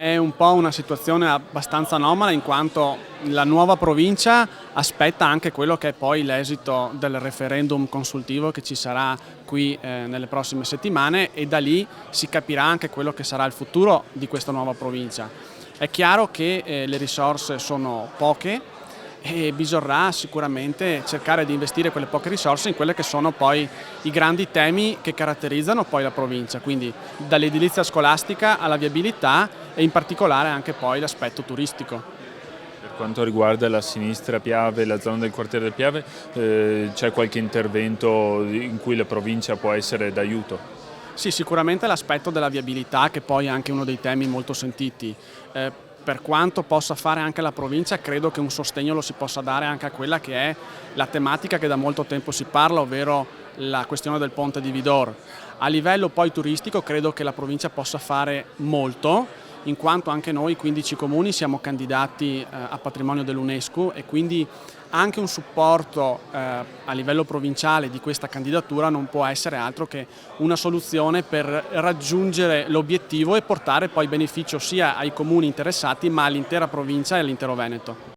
È un po' una situazione abbastanza anomala in quanto la nuova provincia aspetta anche quello che è poi l'esito del referendum consultivo che ci sarà qui nelle prossime settimane e da lì si capirà anche quello che sarà il futuro di questa nuova provincia. È chiaro che le risorse sono poche e bisognerà sicuramente cercare di investire quelle poche risorse in quelle che sono poi i grandi temi che caratterizzano poi la provincia, quindi dall'edilizia scolastica alla viabilità e in particolare anche poi l'aspetto turistico. Per quanto riguarda la sinistra Piave, la zona del quartiere del Piave, c'è qualche intervento in cui la provincia può essere d'aiuto? Sì, sicuramente l'aspetto della viabilità che poi è anche uno dei temi molto sentiti. Per quanto possa fare anche la provincia, credo che un sostegno lo si possa dare anche a quella che è la tematica che da molto tempo si parla, ovvero la questione del ponte di Vidor. A livello poi turistico credo che la provincia possa fare molto, in quanto anche noi 15 comuni siamo candidati a patrimonio dell'UNESCO e quindi anche un supporto a livello provinciale di questa candidatura non può essere altro che una soluzione per raggiungere l'obiettivo e portare poi beneficio sia ai comuni interessati ma all'intera provincia e all'intero Veneto.